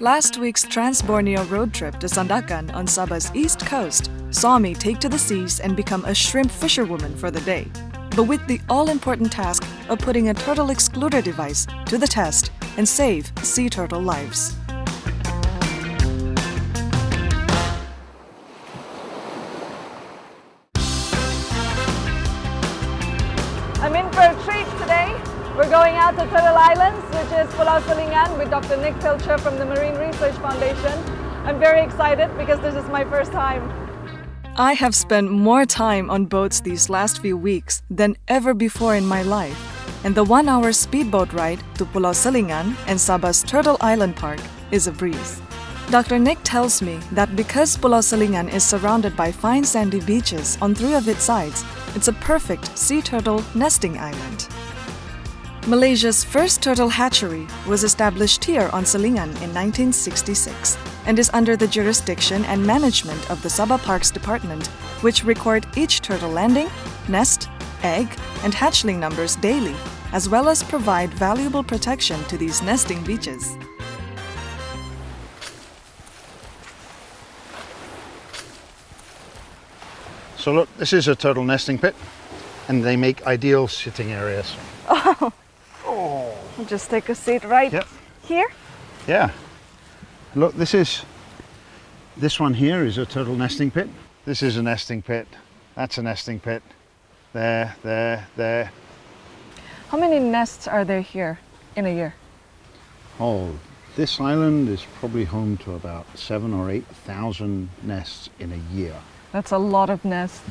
Last week's Trans-Borneo road trip to Sandakan on Sabah's east coast saw me take to the seas and become a shrimp fisherwoman for the day, but with the all-important task of putting a turtle excluder device to the test and save sea turtle lives. I'm in for a treat today. We're going out to Turtle Islands, which is Pulau Selingan, with Dr. Nick Pilcher from the Marine Research Foundation. I'm very excited because this is my first time. I have spent more time on boats these last few weeks than ever before in my life, and the 1-hour speedboat ride to Pulau Selingan and Sabah's Turtle Island Park is a breeze. Dr. Nick tells me that because Pulau Selingan is surrounded by fine sandy beaches on 3 of its sides, it's a perfect sea turtle nesting island. Malaysia's first turtle hatchery was established here on Selingan in 1966 and is under the jurisdiction and management of the Sabah Parks Department, which record each turtle landing, nest, egg, and hatchling numbers daily, as well as provide valuable protection to these nesting beaches. So look, this is a turtle nesting pit, and they make ideal sitting areas. Oh! I'll just take a seat right here. Yeah. Look, this one here is a turtle nesting pit. This is a nesting pit. That's a nesting pit. There, there, there. How many nests are there here in a year? Oh, this island is probably home to about 7,000 or 8,000 nests in a year. That's a lot of nests.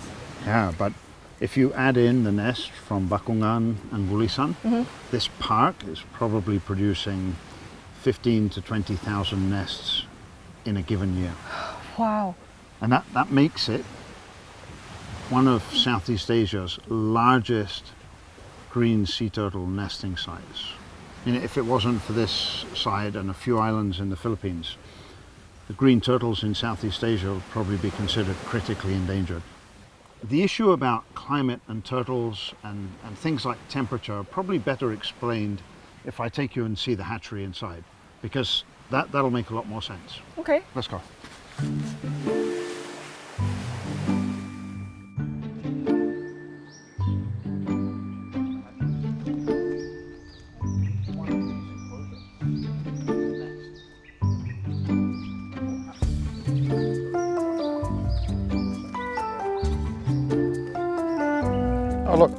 Yeah, but if you add in the nest from Bakungan and Gulisan, this park is probably producing 15 to 20,000 nests in a given year. Wow. And that makes it one of Southeast Asia's largest green sea turtle nesting sites. I mean, if it wasn't for this side and a few islands in the Philippines, the green turtles in Southeast Asia would probably be considered critically endangered. The issue about climate and turtles and things like temperature are probably better explained if I take you and see the hatchery inside, because that'll make a lot more sense. Okay. Let's go. Oh look,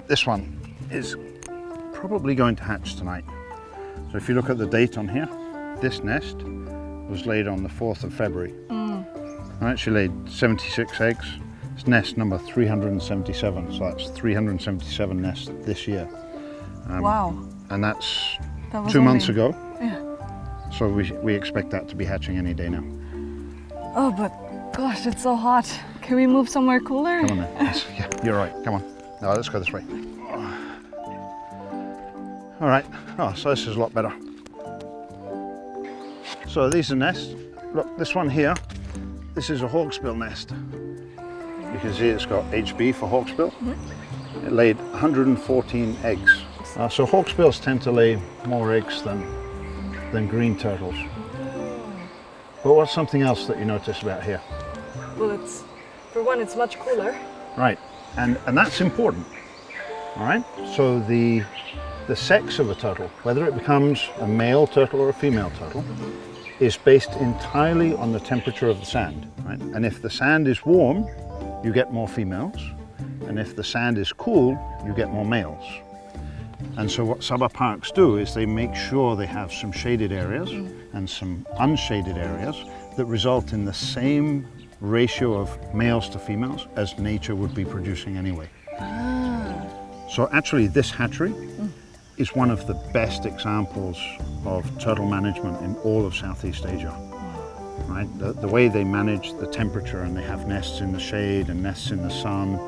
this one is probably going to hatch tonight. So if you look at the date on here, this nest was laid on the 4th of February. I actually laid 76 eggs. It's nest number 377, so that's 377 nests this year. Wow. And that's That was 2 months ago. Yeah. So we expect that to be hatching any day now. Oh, but gosh, it's so hot. Can we move somewhere cooler? Come on then. Yes, yeah, you're right. Come on. No, let's go this way. All right. Oh, so this is a lot better. So these are nests. Look, this one here, this is a hawksbill nest. You can see it's got HB for hawksbill. It laid 114 eggs. So hawksbills tend to lay more eggs than green turtles. But what's something else that you notice about here? Well, for one, it's much cooler. Right, and that's important. All right, so the sex of a turtle, whether it becomes a male turtle or a female turtle, is based entirely on the temperature of the sand. Right? And if the sand is warm, you get more females, and if the sand is cool, you get more males. And so what Sabah parks do is they make sure they have some shaded areas and some unshaded areas that result in the same ratio of males to females as nature would be producing anyway. So actually this hatchery is one of the best examples of turtle management in all of Southeast Asia. Right? The way they manage the temperature, and they have nests in the shade and nests in the sun,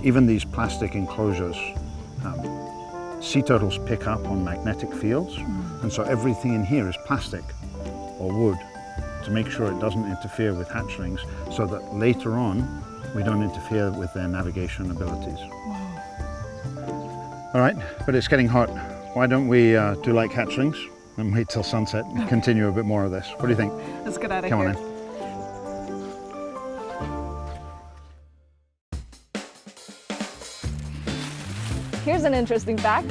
even these plastic enclosures, sea turtles pick up on magnetic fields, and so everything in here is plastic or wood to make sure it doesn't interfere with hatchlings, so that later on we don't interfere with their navigation abilities. All right, but it's getting hot. Why don't we do like hatchlings and wait till sunset and continue a bit more of this. What do you think? Let's get out of Come here. on in. Here's an interesting fact.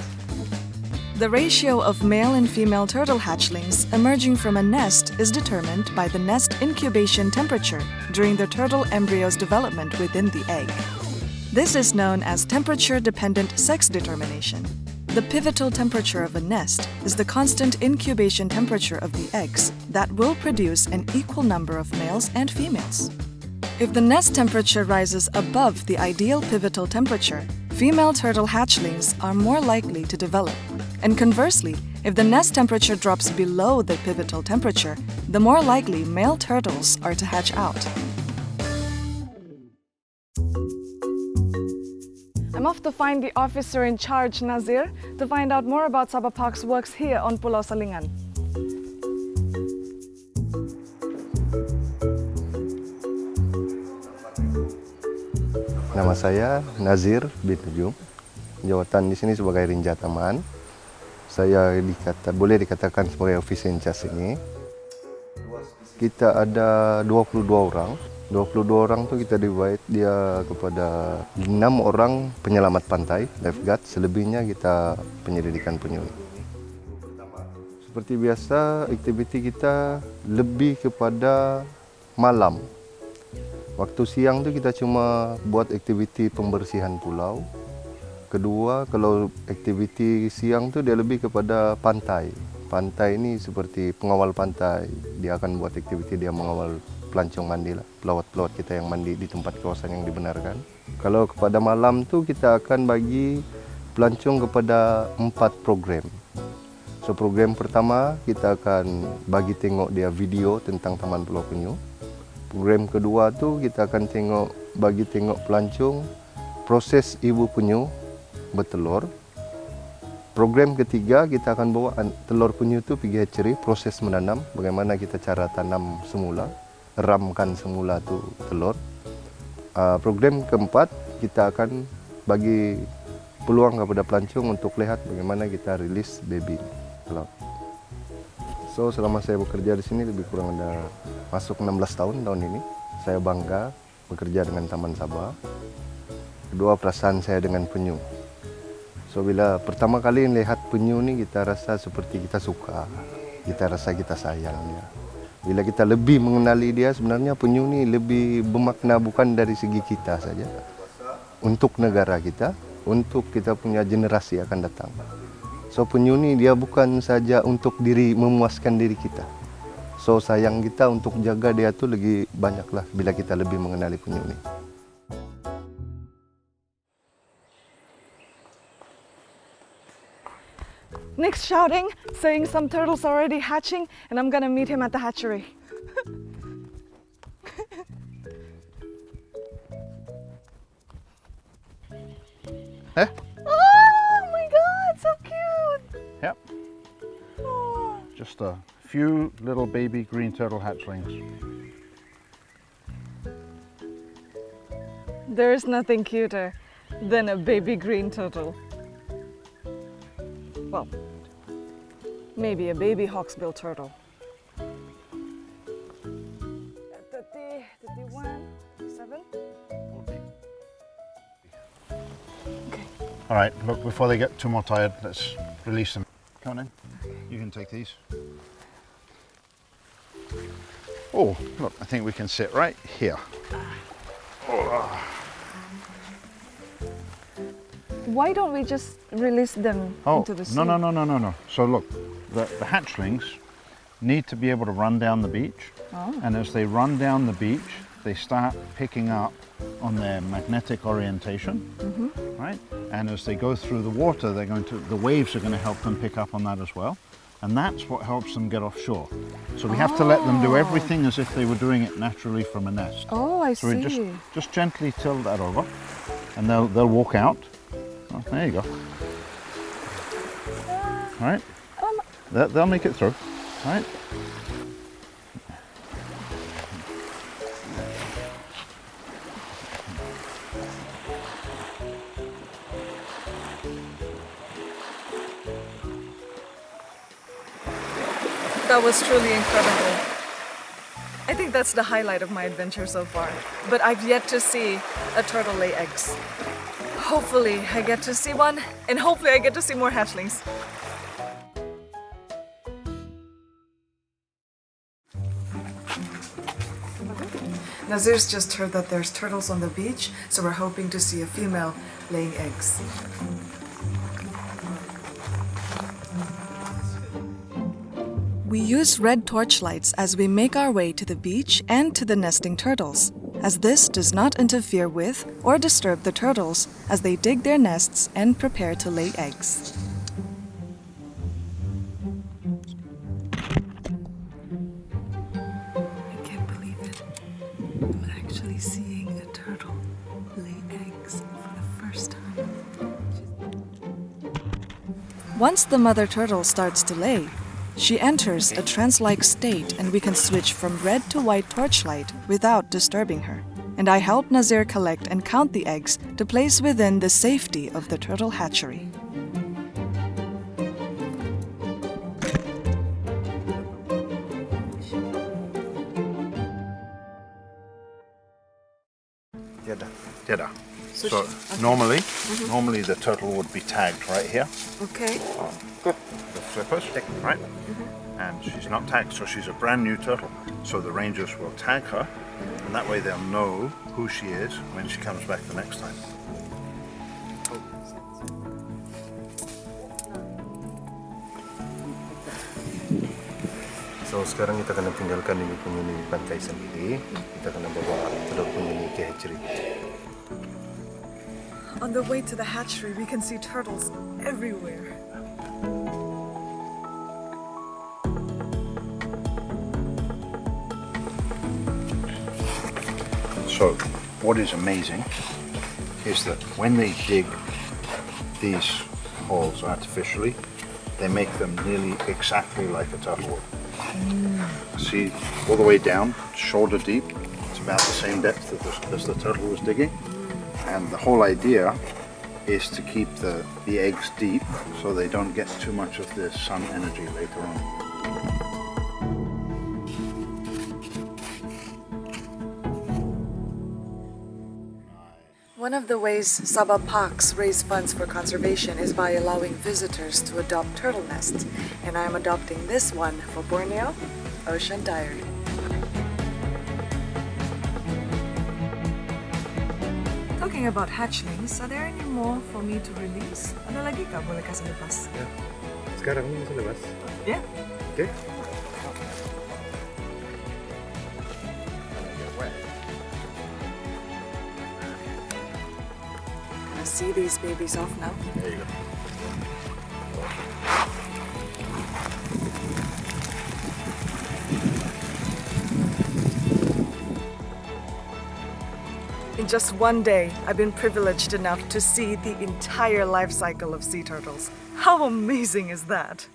The ratio of male and female turtle hatchlings emerging from a nest is determined by the nest incubation temperature during the turtle embryo's development within the egg. This is known as temperature-dependent sex determination. The pivotal temperature of a nest is the constant incubation temperature of the eggs that will produce an equal number of males and females. If the nest temperature rises above the ideal pivotal temperature, female turtle hatchlings are more likely to develop. And conversely, if the nest temperature drops below the pivotal temperature, the more likely male turtles are to hatch out. I'm off to find the officer in charge, Nazir, to find out more about Sabah Park's works here on Pulau Selingan. Nama saya Nazir bin Tanjung. Jawatan di sini sebagai Rinja Taman. Saya boleh dikatakan sebagai officer in charge ini. Kita ada 22 orang. 22 orang tu kita divide dia kepada 6 orang penyelamat pantai, lifeguard, selebihnya kita penyelidikan penyu. Seperti biasa, aktiviti kita lebih kepada malam. Waktu siang tu kita cuma buat aktiviti pembersihan pulau. Kedua, kalau aktiviti siang tu dia lebih kepada pantai. Pantai ini seperti pengawal pantai. Dia akan buat aktiviti dia mengawal pelancong mandi lah, pelawat-pelawat kita yang mandi di tempat kawasan yang dibenarkan. Kalau kepada malam tu kita akan bagi pelancong kepada 4 program. So program pertama kita akan bagi tengok dia video tentang Taman Pulau Penyu. Program kedua tu kita akan bagi tengok pelancong proses ibu penyu bertelur. Program ketiga kita akan bawa telur penyu tu pergi hatchery, proses menanam, bagaimana kita cara tanam semula, ramkan semula tu telur. Program keempat kita akan bagi peluang kepada pelancong untuk lihat bagaimana kita rilis baby ke laut. So selama saya bekerja di sini lebih kurang ada masuk 16 tahun ini. Saya bangga bekerja dengan Taman Sabah. Kedua, perasaan saya dengan penyu. So bila pertama kali lihat penyu ni kita rasa seperti kita suka. Kita rasa kita sayang dia. Bila kita lebih mengenali dia, sebenarnya penyu ni lebih bermakna bukan dari segi kita saja. Untuk negara kita, untuk kita punya generasi akan datang. So penyu ni dia bukan saja untuk memuaskan diri kita. So sayang kita untuk jaga dia tu lagi banyaklah bila kita lebih mengenali penyu ni. Nick's shouting, saying some turtles are already hatching, and I'm gonna meet him at the hatchery. Eh? Oh my god, so cute! Yep. Oh. Just a few little baby green turtle hatchlings. There's nothing cuter than a baby green turtle. Well, maybe a baby hawksbill turtle. 30, 31, 7. Okay. All right, look, before they get too more tired, let's release them. Come on in. You can take these. Oh, look, I think we can sit right here. Why don't we just release them into the sea? No. So look, the hatchlings need to be able to run down the beach. Oh. And as they run down the beach, they start picking up on their magnetic orientation, right? And as they go through the water, the waves are going to help them pick up on that as well. And that's what helps them get offshore. So we have to let them do everything as if they were doing it naturally from a nest. Oh, I So see. we just gently tilt that over, and they'll walk out. Oh, there you go. All right. They'll make it through. All right. That was truly incredible. I think that's the highlight of my adventure so far. But I've yet to see a turtle lay eggs. Hopefully I get to see one, and hopefully I get to see more hatchlings. Nazir's just heard that there's turtles on the beach, so we're hoping to see a female laying eggs. We use red torchlights as we make our way to the beach and to the nesting turtles, as this does not interfere with or disturb the turtles as they dig their nests and prepare to lay eggs. I can't believe it. I'm actually seeing a turtle lay eggs for the first time. Once the mother turtle starts to lay, she enters a trance-like state and we can switch from red to white torchlight without disturbing her. And I help Nazir collect and count the eggs to place within the safety of the turtle hatchery. Tiada. So normally the turtle would be tagged right here. Okay. The flippers, right? And she's not tagged, so she's a brand new turtle. So the rangers will tag her, and that way they'll know who she is when she comes back the next time. So sekarang kita akan tinggalkan ini punya pantai sendiri. Kita akan bawa turtle punya ni ke hatchery. On the way to the hatchery, we can see turtles everywhere. So what is amazing is that when they dig these holes artificially, they make them nearly exactly like a turtle would. See, all the way down, shoulder deep, it's about the same depth as the turtle was digging. And the whole idea is to keep the eggs deep so they don't get too much of the sun energy later on. One of the ways Sabah parks raise funds for conservation is by allowing visitors to adopt turtle nests, and I'm adopting this one for Borneo Ocean Diaries. Talking about hatchlings, are there any more for me to release? Ada lagi kah boleh kasih lepas? Ya. Sekarang ni masih lepas. Yeah. Okay. Gonna see these babies off now. There you go. In just one day, I've been privileged enough to see the entire life cycle of sea turtles. How amazing is that?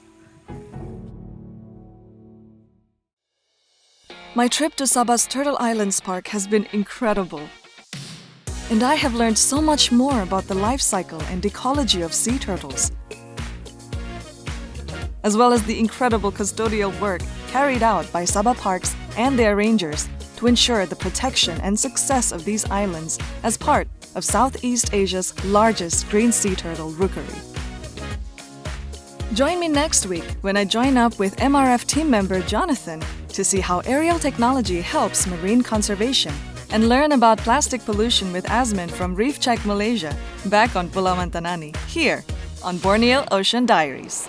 My trip to Sabah's Turtle Islands Park has been incredible. And I have learned so much more about the life cycle and ecology of sea turtles, as well as the incredible custodial work carried out by Sabah Parks and their rangers to ensure the protection and success of these islands as part of Southeast Asia's largest green sea turtle rookery. Join me next week when I join up with MRF team member Jonathan to see how aerial technology helps marine conservation and learn about plastic pollution with Asmin from Reef, Malaysia, back on Pulau Mantanani, here on Borneo Ocean Diaries.